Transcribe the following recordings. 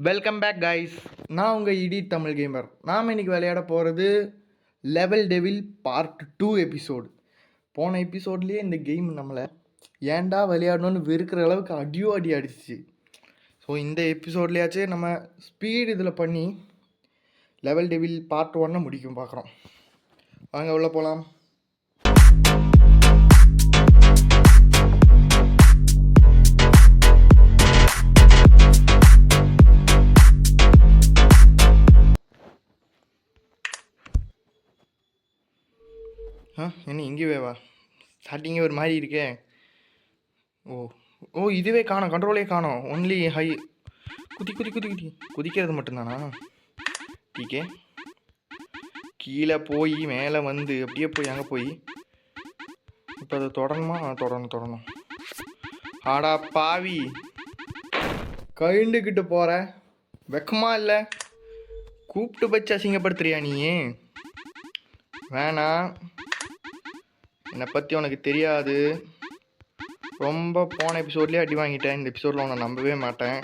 Welcome back guys. நான் உங்கள் இடி தமிழ் கேமர். நாம் இன்றைக்கி விளையாட போகிறது லெவல் டெவில் பார்ட் 2 எபிசோடு. போன எபிசோட்லேயே இந்த கேம் நம்மளை ஏன்டா விளையாடணும்னு வெறுக்கிற அளவுக்கு அடி அடிச்சிச்சு. ஸோ இந்த எபிசோட்லேயாச்சும் நம்ம ஸ்பீடு இதில் பண்ணி லெவல் டெவில் பார்ட் 1 முடிக்கும் பார்க்குறோம். வாங்க உள்ளே போகலாம். என்ன இங்கே வேவா ஸ்டார்டிங்கே ஒரு மாதிரி இருக்கே. இதுவே காணோம், கண்ட்ரோலே காணோம். ஒன்லி ஹை குதிக்கிறது மட்டும்தானா? டீக்கே கீழே போய் மேலே வந்து அப்படியே போய் அங்கே போய் இப்போ அதை தொடரணுமா? தொடரணும். ஆடா பாவி, கழுண்டுக்கிட்டு போகிற வெக்கமா இல்லை? கூப்பிட்டு வச்சு அசிங்கப்படுத்துறியா நீ? வேணாம், என்னை பற்றி உனக்கு தெரியாது. ரொம்ப போன எபிசோட்லேயே அடி வாங்கிட்டேன். இந்த எபிசோடில் உன்னை நம்பவே மாட்டேன்.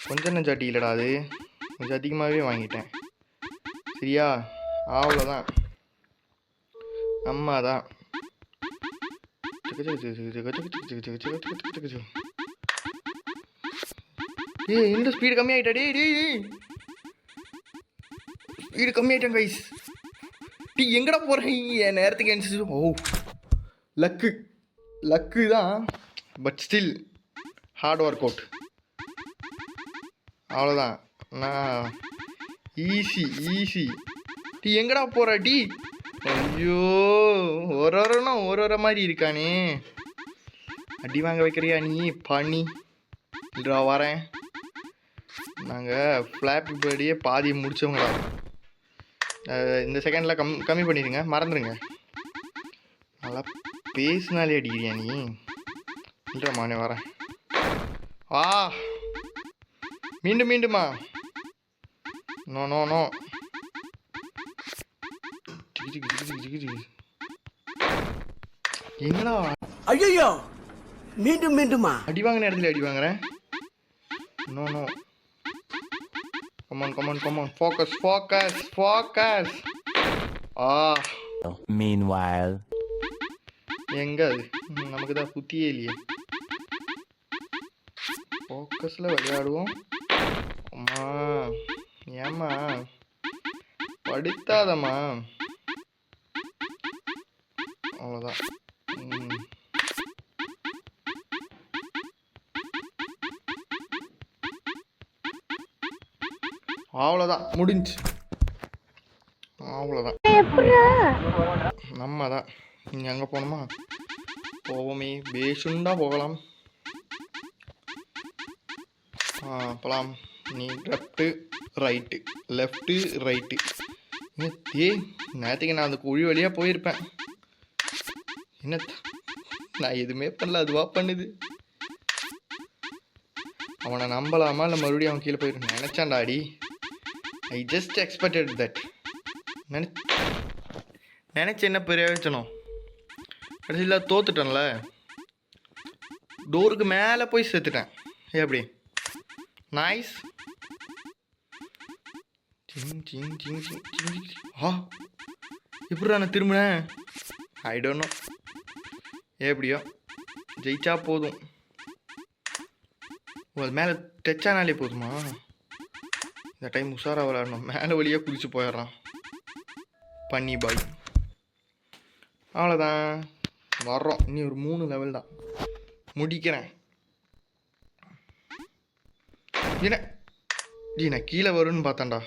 கொஞ்சம் நெஞ்சம் அடி இல்லைடா, அது கொஞ்சம் அதிகமாகவே வாங்கிட்டேன். சரியா? அவ்வளோதான், அம்மா தான். இந்த ஸ்பீடு கம்மியாயிட்டா? ஸ்பீடு கம்மியாயிட்டேன் கைஸ். எங்கடா போகிறீங்க? என் நேரத்துக்கு என்சி. லக்கு தான், but still hard work out. அவ்வளோதான். நான் ஈஸி. எங்கடா போகிற? ஐயோ, ஒரு மாதிரி இருக்கானே. அடி வாங்க வைக்கிறியா நீ? பண்ணி இல்லைடா, வரேன். நாங்கள் ஃப்ளாப்பி பேர்டியே பாதி முடித்தவங்களா. இந்த செகண்டில் கம்மி பண்ணிடுங்க, மறந்துடுங்க. நல்லா பேசினாலே அடிக்கிறியா நீ? இல்லைம்மா, நீ வரேன். மீண்டுமா? நோ. என்னடா ஐயோ, மீண்டுமா? அடி வாங்கின இடத்துல அடி வாங்குறேன். No. Come on. Focus. Meanwhile. எங்க அது? நமக்கு தான் புத்தியே இல்லையே. ஃபோக்கஸில் விளையாடுவோம். அம்மா ஏம்மா படுத்தாதம்மா. அவ்வளோதான். அவ்வளோதான், முடிஞ்சு. அவ்வளோதான், நம்ம தான். நீங்கள் அங்கே போகணுமா? போவோமே, பேசுண்டா போகலாம். போகலாம். நீ லெஃப்ட்டு ரைட்டு. நேற்றுக்கு நான் அந்த குழி வழியாக போயிருப்பேன். என்ன, நான் எதுவுமே பண்ணல, அதுவாக பண்ணுது. அவனை நம்பலாமா இல்லை மறுபடியும் அவன் கீழே போயிருக்கேன் நினச்சான்டாடி. I just expected that. நினச்சி என்ன பிரயோஜனம்? கடைசியில் தோத்துட்டேன்ல. டோருக்கு மேலே போய் சேர்த்துட்டேன். எப்படி? நைஸ். எப்படிடா நான் திரும்பினேன்? I don't know. எப்படியோ ஜெயிச்சா போதும். அது மேலே டச் ஆனாலே போதுமா? இந்த டைம் உஷாராக விளையாடணும். மேலே வழியாக குதிச்சு போயிடுறான் பண்ணி பாய். அவ்வளோதான், வர்றோம். இனி ஒரு 3 லெவல் தான் முடிக்கிறேன். என்ன நான் கீழே வரும்னு பார்த்தேன்டா.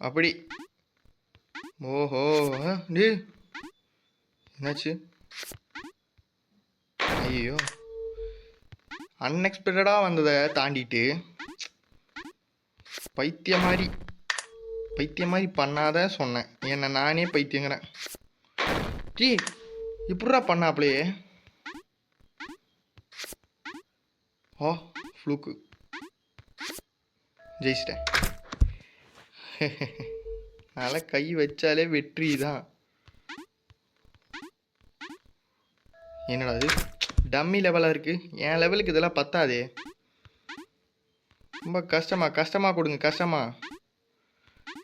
அப்படி. ஓஹோ, என்னாச்சு? ஐயோ, அன்எக்ஸ்பெக்டடாக வந்ததை தாண்டிட்டு பைத்தியம் மாதிரி பண்ணாத சொன்னேன். என்னை நானே பைத்தியங்கிறேன். இப்படிடா பண்ணாப்லையே. ஃப்ளூக்கு. ஜெயிச்சிட்டேன். அதனால் கை வச்சாலே வெற்றி தான். என்னடா அது? டம்மி லெவலாக இருக்குது. என் லெவலுக்கு இதெல்லாம் பத்தாதே. ரொம்ப கஷ்டமாக கொடுங்க கஷ்டமா.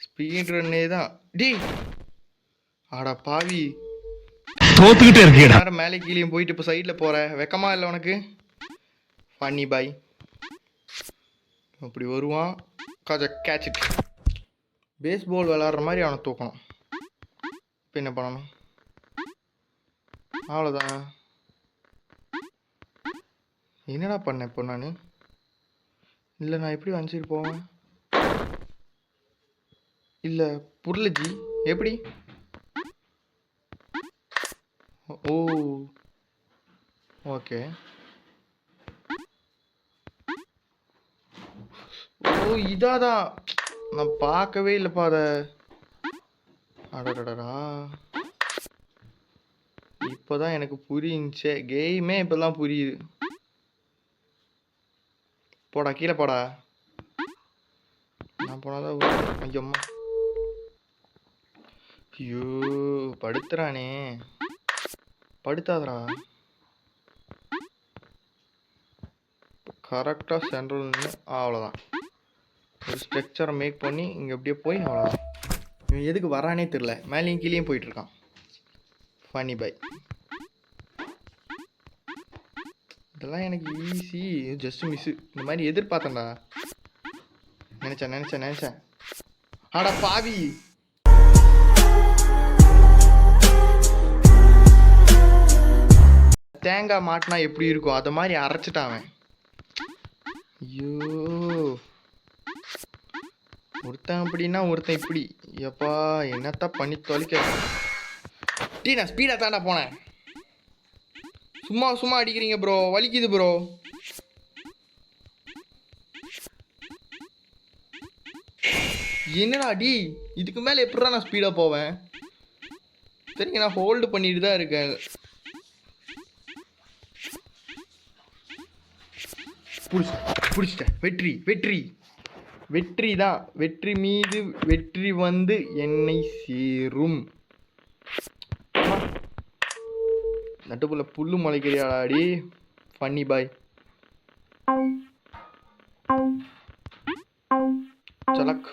ஸ்பீட் ரன்னே தான். டேய் ஆடா பாவி, தோத்துக்கிட்டே இருக்கீடா. நேரம் மேலே கீழேயும் போயிட்டு இப்போ சைடில் போகிற வெக்கமா இல்லை உனக்கு? ஃபன்னி பாய் அப்படி வருவான். Catch it. பேஸ்பால் விளாட்ற மாதிரி அவனை தூக்கணும். இப்போ என்ன பண்ணணும்? அவ்வளோதான். என்னடா பண்ணேன் இப்போ நான்? இல்லை நான் எப்படி அனுப்பிச்சிட்டு போவேன்? இல்லை புரியலஜி எப்படி? ஓ ஓகே. ஓ இதாதான், நான் பார்க்கவே இல்லைப்பா அதை. அடடடா இப்போதான் எனக்கு புரியுச்சே. கேமே இப்போதான் புரியுது. போடா கீழே போடா. நான் போனாதான் ஐயம்மா. ஐயோ படுத்துறானே, படுத்தாதரா. கரெக்டாக சென்ட்ரல். அவ்வளோதான். ஒரு ஸ்ட்ரக்சரை மேக் பண்ணி இங்கே அப்படியே போய் அவ்வளோதான். இவன் எதுக்கு வரானே தெரில. மேலேயும் கீழேயும் போயிட்டுருக்கான். ஃபன்னி பாய். இதெல்லாம் எனக்கு ஈஸி, ஜஸ்ட் மிஸ்ஸு. இந்த மாதிரி எதிர்பார்த்தேன்டா. நினச்சேன். ஆடா பாவி. தேங்காய் மாட்டினா எப்படி இருக்கும் அதை மாதிரி அரைச்சிட்டான் அவன். ஐயோ ஒருத்தன் அப்படின்னா ஒருத்தன் இப்படி. எப்பா என்னத்த பண்ணி தொலைக்க. டீ நான் ஸ்பீடாக தாண்டா போனேன். சும்மா அடிக்கிறீங்க ப்ரோ, வலிக்குது ப்ரோ. என்னடா அடி, இதுக்கு மேலே எப்படிடா நான் ஸ்பீடாக போவேன்? சரிங்க நான் ஹோல்டு பண்ணிட்டு தான் இருக்கேன். பிடிச்சிட்டேன். வெற்றி தான். வெற்றி மீது வெற்றி வந்து என்னை சேரும். நட்டுக்குள்ள புல்லு முளைக்கிறியாடி ஃபன்னி பாய். சலக்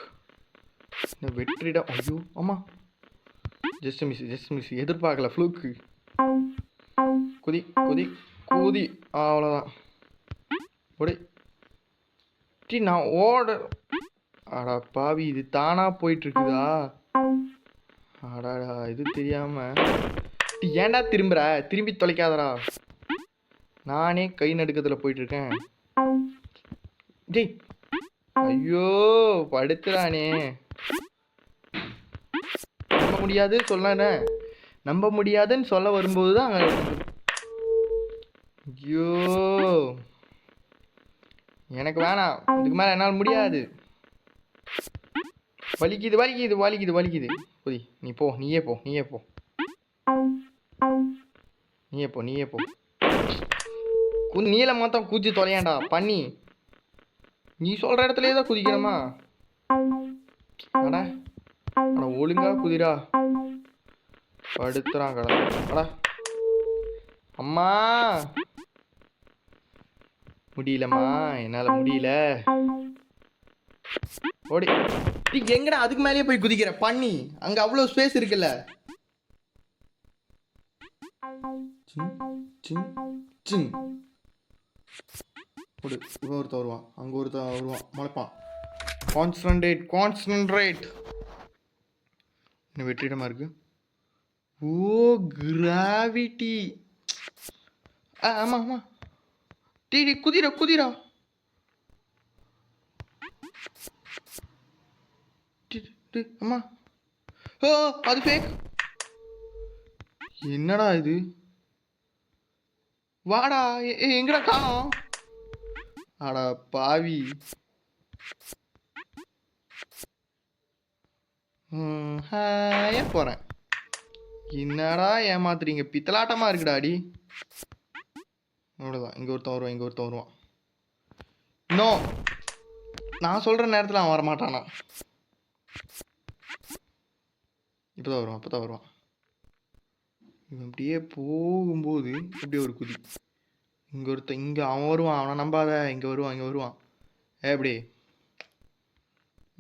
இந்த வெற்றிடா. ஐயோ ஆமா, ஜஸ்ட் மிஸ். எதிர்பார்க்கல ஃப்ளூக்கு. குதி அவ்வளோதான். ஓடி டி நான் ஓட. அடா பாவி, இது தானா போயிட்டு இருக்குதா? அடாடா இது தெரியாம டி ஏன்டா திரும்பி தொலைக்காதடா. நானே கை நடுக்கத்தில் போயிட்டு இருக்கேன். டேய் ஐயோ படுத்துறானே. நம்ப முடியாதுன்னு சொல்ல வரும்போது தான் ஐயோ எனக்கு வேணாம், இதுக்கு மேலே என்னால் முடியாது. வலிக்குது. புதி நீயே போ. நீல மொத்தம் குதிச்சு தொலையாண்டா பண்ணி. நீ சொல்கிற இடத்துலயே தான் குதிக்கணுமா? அடா ஒழுங்கா குதிரா. படுத்துறான் கடை. அடா அம்மா முடியலம்மா, என்னால் முடியல. ஓடி எங்கடா அதுக்கு மேலேயே போய் குதிக்கிற பண்ணி? அங்கே அவ்வளோ ஸ்பேஸ் இருக்குல்ல. இவன் ஒருத்தன் வருவான், அங்கே ஒருத்தன் வருவான், முளைப்பான். கான்சன்ட்ரேட். இன்னும் வெற்றிடமா இருக்கு. ஓ கிராவிட்டி. ஆமா டீ குதிரா. அம்மா ஓ அது ஃபேக். என்னடா இது? வாடா. எங்கடா காணோம்? அடா பாவி. போறேன். என்னடா ஏமாத்துறீங்க? பித்தலாட்டமா இருக்குடாடி. அவ்வளோதான். இங்கே ஒருத்தன் வருவான். இன்னும் நான் சொல்கிற நேரத்தில் அவன் வரமாட்டானா? இப்போதான் வருவான். இவன் அப்படியே போகும்போது இப்படியே ஒரு குதி. இங்கே அவன் வருவான். அவனை நம்பாத. இங்கே வருவான். எப்படி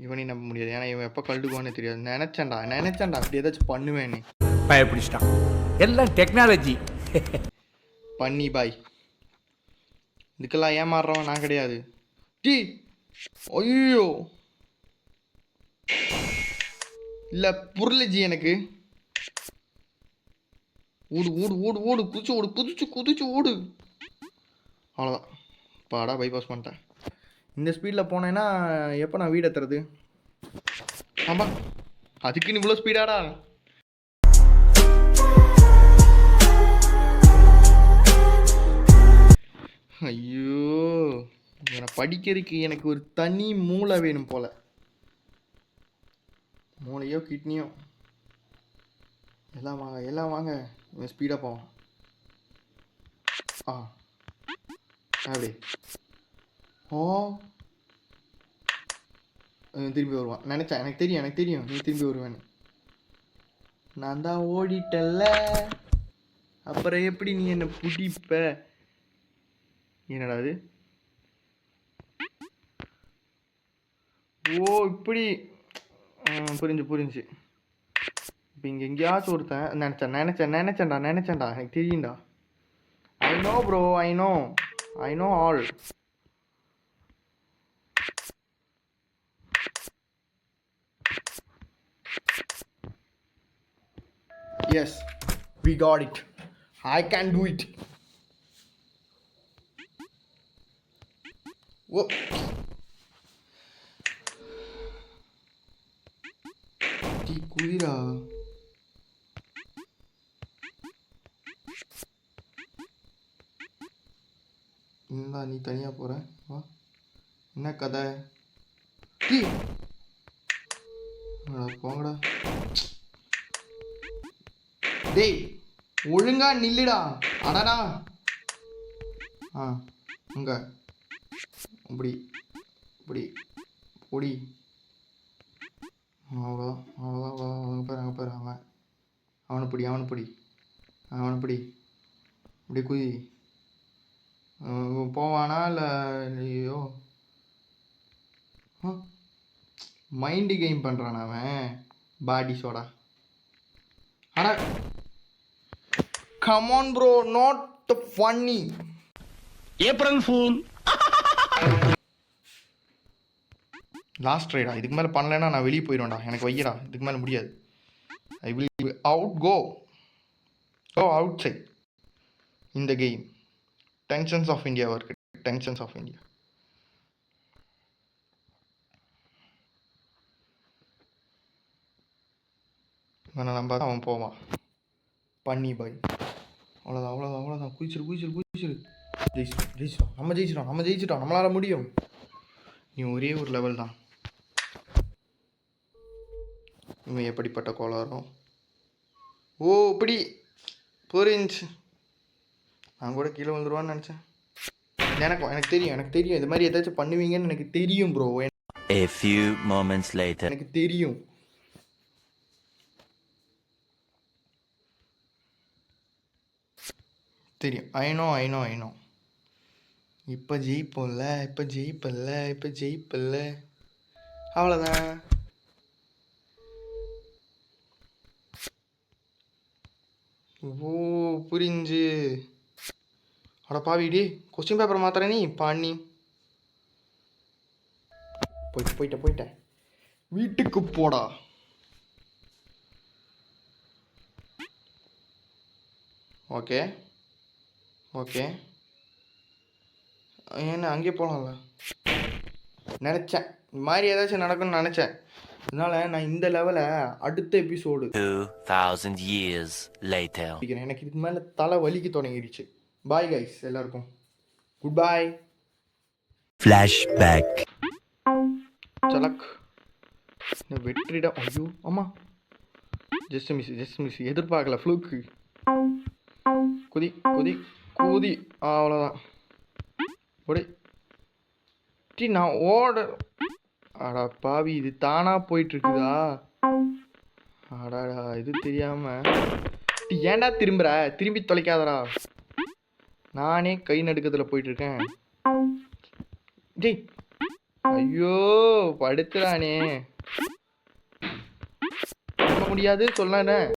இவனையும் நம்ப முடியாது, ஏன்னா இவன் எப்போ கழுடுக்குவானே தெரியாது. நினச்சேன்டா அப்படி ஏதாச்சும் பண்ணுவேன்னு. பயப்பிடிச்சிட்டான். எல்லாம் டெக்னாலஜி. பண்ணி பாய், இதுக்கெல்லாம் ஏமாறுறவன் நான் கிடையாது. டீ ஐயோ இல்லை புரியலஜி எனக்கு. ஓடு ஓடு ஓடு ஓடு குதிச்சு ஓடு குதிச்சு ஓடு. அவ்வளோதான், பாடா பைபாஸ் பண்ணிட்டேன். இந்த ஸ்பீடில் போனேன்னா எப்போ நான் வீடு எத்துறது? ஆமாம், அதுக்குன்னு இவ்வளோ ஸ்பீடாடா? ஐயோ, என்னை படிக்கிறதுக்கு எனக்கு ஒரு தனி மூளை வேணும் போல். மூளையோ கிட்னியோ எல்லாம் வாங்க இவன் ஸ்பீடாக போவான். அப்படி ஓ திரும்பி வருவான். நினச்சேன், எனக்கு தெரியும் நீ திரும்பி வருவேன்னு. நான் தான் ஓடிட்டல்ல, அப்புறம் எப்படி நீ என்னை பிடிப்ப? என்னடா அது? ஓ இப்படி புரிஞ்சு. இப்போ இங்கே எங்கேயாச்சும் ஒருத்தன் நினச்சேன்டா எனக்கு தெரியும்டா. I know bro, I know all. Yes, we got it. I can do it. ஓ டீ குளிரா. இந்தா நீ தனியாக போகிற வா. என்ன கதை? டீ போங்கடா. டேய் ஒழுங்கா நில்லுடா. அடடா. அங்க இப்படி பொடி. அவ்வளோதான். அங்கே பாரு அவனை பிடி. இப்படி குதி. போவானா இல்லை? ஐயோ, மைண்டு கேம் பண்ணுறான் அவன். Body soda. ஆனால் come on bro, not the funny. April fool. Last ரைடா, இதுக்கு மேலே பண்ணலைன்னா நான் வெளியே போயிடுவேன்டா. எனக்கு வையடா, இதுக்கு மேலே முடியாது. I will go outside in the game. Tensions of India இருக்கு. Tensions of India. இவனை நம்ப அவன் போவான். பண்ணி பாய். அவ்வளோதான். குதிச்சிரு. ஜெயிச்சிட்டோம். நம்ம ஜெயிச்சிட்டோம். நம்மளால முடியும். நீ ஒரே ஒரு லெவல் தான். இவன் எப்படிப்பட்ட கோளாரம்? ஓ இப்படி புரிஞ்சு. நான் கூட கீழே வந்துடுவான்னு நினச்சேன். எனக்கு தெரியும் இது மாதிரி ஏதாச்சும் பண்ணுவீங்கன்னு எனக்கு தெரியும் bro. A few moments later. எனக்கு தெரியும். I know. இப்போ ஜெயிப்போம்ல. அவ்வளோதான். ஓ புரிஞ்சு. அட பாவிடி, கொஸ்டின் பேப்பர் மாத்திர நீ பாணி. போயிட்டேன். வீட்டுக்கு போடா. ஓகே என்ன அங்கேயே போகலாம்ல நினச்சேன். இந்த மாதிரி ஏதாச்சும் நடக்கும்னு நினச்சேன். அதனால நான் இந்த லெவலை அடுத்த எபிசோடு 2000 years later. எனக்கு இதுக்கு மேலே தலை வலிக்கு தொடங்கிடுச்சு. பாய் கைஸ், எல்லாருக்கும் குட் பாய். Flashback. சலக் வெற்றிடா. ஐயோ ஆமாம், ஜஸ்ட் மிஸ். எதிர்பார்க்கல ஃப்ளூக்கு. குதி அவ்வளோதான். ஓடி டி நான் ஓட. அடா பாவி, இது தானாக போயிட்டுருக்குதா? அடாடா, இது தெரியாமல் ஏன்டா திரும்பி தொலைக்காதடா. நானே கை நடுக்கத்தில் போயிட்டுருக்கேன். ஜெய் ஐயோ படுத்துறானே. பண்ண முடியாது சொல்லானே.